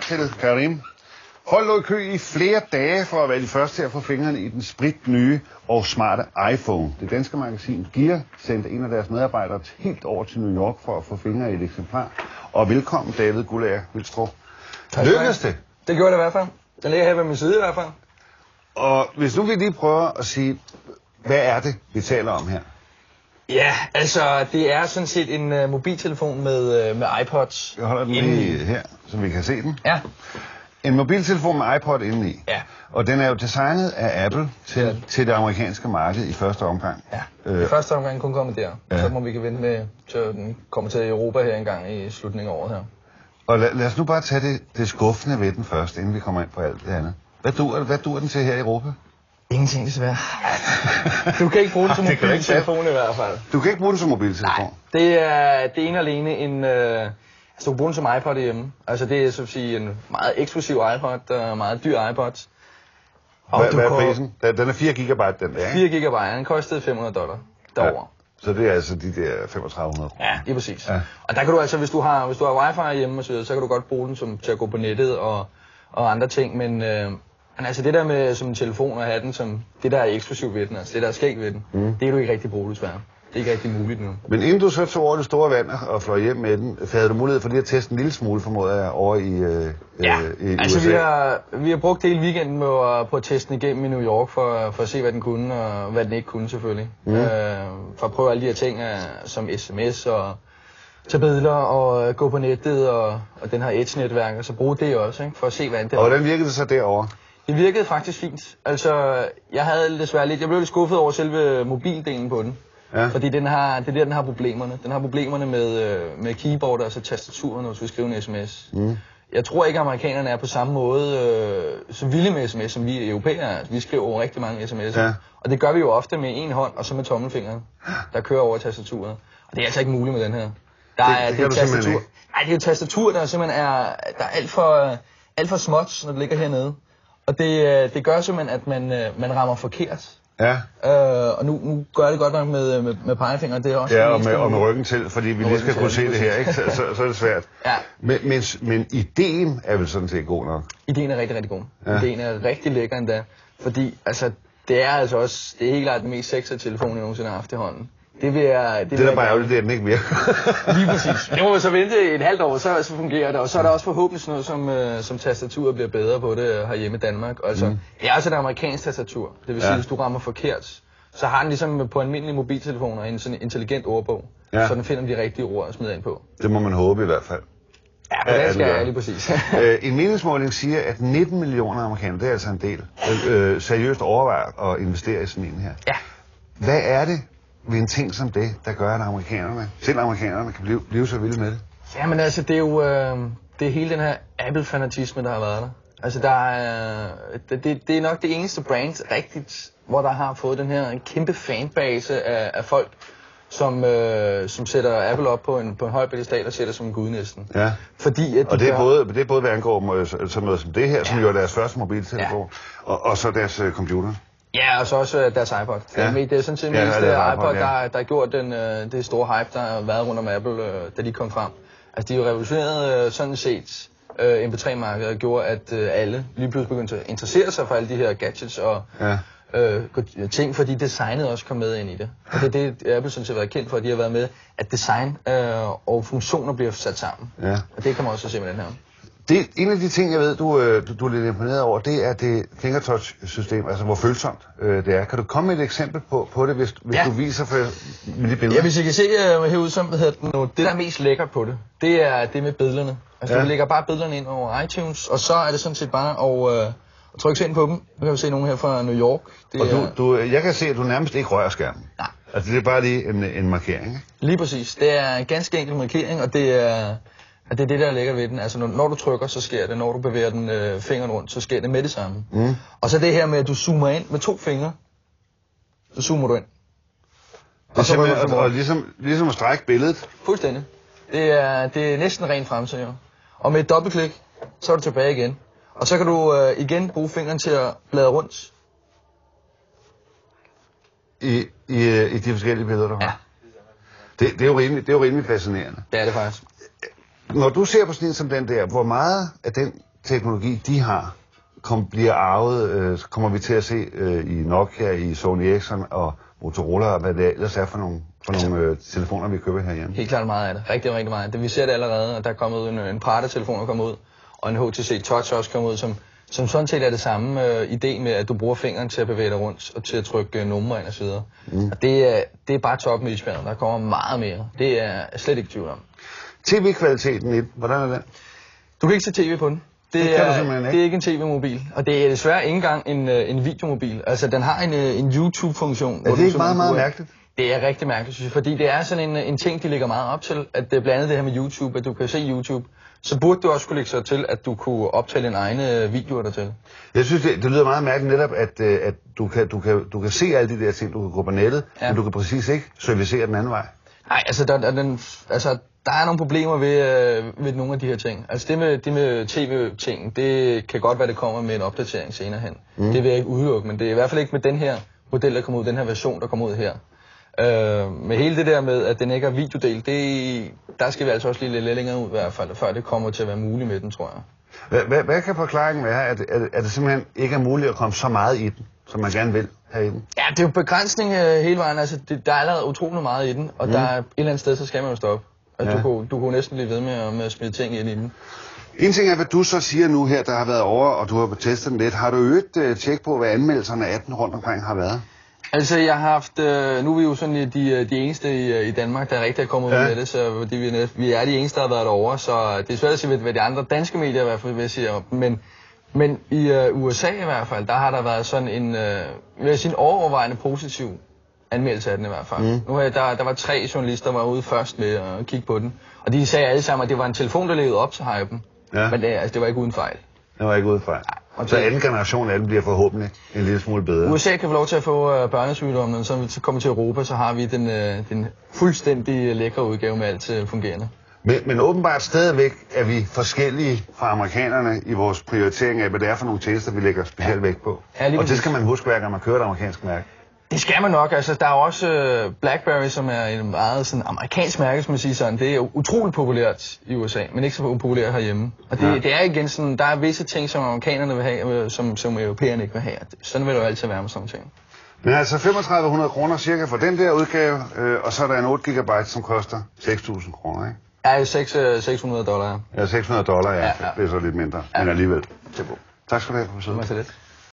til Karim. Hold lå i kø i flere dage for at være de første til at få fingrene i den spritnye og smarte iPhone. Det danske magasin Gear sendte en af deres medarbejdere helt over til New York for at få fingre i et eksemplar. Og velkommen, David Guldager Vilstrup. Lykkedes det? Det gjorde det i hvert fald. Den ligger her ved min side i hvert fald. Og hvis nu vi lige prøver at sige, hvad er det, vi taler om her? Ja, altså det er sådan set en mobiltelefon med iPods. Jeg holder den lige her, så vi kan se den. Ja. En mobiltelefon med iPod indeni. Ja. Og den er jo designet af Apple til det amerikanske marked i første omgang. Ja, i første omgang kun komme der. Ja. Så må vi kan vente med, til den kommer til Europa her engang i slutningen af året her. Og lad os nu bare tage det skuffende ved den først, inden vi kommer ind på alt det andet. Hvad dur den til her i Europa? Ingenting desværre. Du kan ikke bruge den som mobiltelefon i hvert fald. Du kan ikke bruge den som mobiltelefon? Nej, det er en alene en... Altså, du kan bruge den som iPod hjemme. Altså, det er så at sige en meget eksklusiv iPod og meget dyr iPod. Hvad er prisen? Den er 4 GB, den der, ikke? 4 GB, den kostede $500 derovre. Ja. Så det er altså de der 3500 kroner? Ja, det er præcis. Ja. Og der kan du altså, hvis du har wifi hjemme og så videre, så kan du godt bruge den til at gå på nettet og andre ting, men altså det der med som en telefon og have den som det der er eksklusivt ved den, altså det der er skæg ved den, det kan du ikke rigtig bruge desværre. Det er ikke rigtig muligt nu. Men inden du så tog over det store vand og fløj hjem med den, havde du mulighed for lige at teste en lille smule, formoder jeg, over i altså USA? vi har brugt hele weekenden på at teste den igennem i New York for at se, hvad den kunne og hvad den ikke kunne selvfølgelig. For at prøve alle de her ting som sms og tage billeder og gå på nettet og den her Edge-netværk, og så bruge det også, ikke? For at se, hvad det er. Og hvordan virkede det så derovre? Det virkede faktisk fint. Altså, jeg blev lidt skuffet over selve mobildelen på den. Ja. Fordi det er der, den har problemerne. Den har problemerne med keyboard, altså tastaturet, når du skal skrive en sms. Jeg tror ikke, at amerikanerne er på samme måde så vilde med sms, som vi europæere er. Vi skriver over rigtig mange sms'er. Ja. Og det gør vi jo ofte med en hånd, og så med tommelfingeren, der kører over tastaturet. Og det er altså ikke muligt med den her. Det er tastatur. Nej, det er jo tastatur, der simpelthen der er alt for småt, når det ligger hernede. Og det gør simpelthen, at man rammer forkert. Ja. Og nu gør det godt nok med pegefingeren, det er også... Ja, og med ryggen til, fordi vi lige skal kunne se det her, ikke? Så er det svært. Ja. Men ideen er vel sådan set god nok? Ideen er rigtig, rigtig god. Ja. Ideen er rigtig lækker endda, fordi altså, det er helt klart den mest sexede telefon, jeg nogensinde har haft i hånden. Det er bare ærgerligt, at den ikke virker. Lige præcis. Det må vi så vente et halvt år, så fungerer det. Og så er der også forhåbentlig noget, som tastaturet bliver bedre på det herhjemme i Danmark. Altså, det er også et amerikansk tastatur. Det vil sige, hvis du rammer forkert, så har den ligesom på almindelige mobiltelefoner en sådan intelligent ordbog. Ja. Så den finder de rigtige ord at smide ind på. Det må man håbe i hvert fald. Ja, det skal jeg lige præcis. En meningsmåling siger, at 19 millioner amerikanere, det er altså en del, seriøst overvejer at investere i sådan en her. Ja. Hvad er det ved en ting som det, der gør, at selv amerikanerne kan blive så vilde med det? Jamen altså, det er jo det er hele den her Apple-fanatisme, der har været der. Altså, det er nok det eneste brand rigtigt, hvor der har fået den her en kæmpe fanbase af folk, som sætter Apple op på en høj pedestal og sætter som en gud næsten. Ja. Fordi at og det er både hvad angår sådan noget som det her, som jo er deres første mobiltelefon, og så deres computer. Ja, og så også deres iPod. Ja. Det er sådan set mest iPod, der har gjort det store hype, der har været rundt om Apple, da de kom frem. Altså, de har revolutioneret sådan set MP3-markedet og gjorde, at alle lige pludselig begyndte at interessere sig for alle de her gadgets og ting, fordi designet også kom med ind i det. Og det er det, Apple sådan set har været kendt for, at de har været med, at design og funktioner bliver sat sammen. Ja. Og det kan man også se med den her. En af de ting, jeg ved, du er lidt imponeret over, det er det fingertouch-system, altså hvor følsomt det er. Kan du komme med et eksempel på det, hvis du viser med de billeder? Ja, hvis I kan se herude, så det der er mest lækkert på det, det er det med billederne. Altså du lægger bare billederne ind over iTunes, og så er det sådan set bare at trykke sig ind på dem. Nu kan vi se nogle her fra New York. Jeg kan se, at du nærmest ikke rører skærmen. Nej. Altså det er bare lige en markering, ikke? Lige præcis. Det er en ganske enkel markering, og det er det, der er lækkert ved den. Altså, når du trykker, så sker det. Når du bevæger den fingeren rundt, så sker det med det samme. Og så det her med, at du zoomer ind med 2 fingre. Så zoomer du ind. Og ligesom at strække billedet? Fuldstændig. Det er næsten rent fremtid, jo. Og med et dobbeltklik, så er du tilbage igen. Og så kan du igen bruge fingeren til at bladre rundt. I de forskellige billeder, du har? Ja. Det er jo rimelig fascinerende. Det er det faktisk. Når du ser på sådan en som den der, hvor meget af den teknologi, de har, bliver arvet, kommer vi til at se i Nokia, i Sony Ericsson og Motorola, og hvad det ellers er for nogle telefoner, vi køber herhjemme. Helt klart meget af det. Rigtig, rigtig meget. Vi ser det allerede, og der er kommet en Prada-telefon, der kommer ud, og en HTC Touch også kommer ud, som sådan set er det samme idé med, at du bruger fingeren til at bevæge dig rundt, og til at trykke numre ind og så videre. Og det er bare top med isbjerget. Der kommer meget mere. Det er jeg slet ikke tvivl om. TV-kvaliteten i den, hvordan er den? Du kan ikke se tv på den. Det er ikke en tv-mobil, og det er desværre ikke engang en videomobil. Altså, den har en YouTube-funktion. Er det ikke meget, meget mærkeligt? Det er rigtig mærkeligt, synes jeg, fordi det er sådan en ting, de lægger meget op til, at det er blandt andet det her med YouTube, at du kan se YouTube. Så burde du også kunne lægge sig til, at du kunne optage dine egne videoer dertil. Jeg synes, det lyder meget mærkeligt netop, at du kan se alle de der ting, du kan gå på nettet, men du kan præcis ikke servicere den anden vej. Nej, altså der er nogle problemer ved nogle af de her ting. Altså det med tv-ting, det kan godt være, det kommer med en opdatering senere hen. Det vil jeg ikke udelukke, men det er i hvert fald ikke med den her model, der kommer ud, den her version, der kommer ud her. Med hele det der med, at den ikke er videodel, der skal vi altså også lige lidt længere ud i hvert fald, før det kommer til at være muligt med den, tror jeg. Hvad kan forklaringen være? Er det simpelthen ikke er muligt at komme så meget i den, som man gerne vil have i den? Ja, det er jo begrænsning hele vejen. Altså, der er allerede utrolig meget i den, og der er et eller andet sted, så skal man jo stoppe. Altså, du kunne næsten blive ved med at smide ting ind i den. En ting er, hvad du så siger nu her, der har været over, og du har testet den lidt. Har du øget tjek på, hvad anmeldelserne af den rundt omkring har været? Altså, jeg har haft, nu er vi jo sådan de eneste i Danmark, der rigtig er kommet ud med det, så fordi vi er de eneste, der har været derovre, så det er svært at sige, hvad de andre danske medier i hvert fald vil sige om. Men i USA i hvert fald, der har der været sådan en, overvejende positiv anmeldelse af den i hvert fald. Nu der var 3 journalister, der var ude først med at kigge på den, og de sagde alle sammen, at det var en telefon, der levede op til hypen, men det var ikke uden fejl. Det var ikke uden fejl. Så anden generation af den bliver forhåbentlig en lille smule bedre. USA kan få lov til at få børnesygdommen, og så kommer til Europa, så har vi den fuldstændig lækre udgave med alt fungerende. Men åbenbart stadigvæk er vi forskellige fra amerikanerne i vores prioritering af, hvad det er for nogle tjenester, vi lægger specielt vægt på. Ja, og det skal man huske, hver gang man kører et amerikansk mærke. Det skal man nok. Altså, der er også BlackBerry, som er en meget sådan amerikansk mærke, som man siger sådan. Det er utroligt populært i USA, men ikke så populært herhjemme. Og det er igen sådan, der er visse ting, som amerikanerne vil have, som europæerne ikke vil have. Sådan vil det jo altid være med sådan ting. Men altså 3.500 kroner cirka for den der udgave, og så er der en 8 GB, som koster 6.000 kroner, ikke? Ja, $600. Ja, $600, ja. Det er så lidt mindre, men alligevel. Tak skal du have for besøget.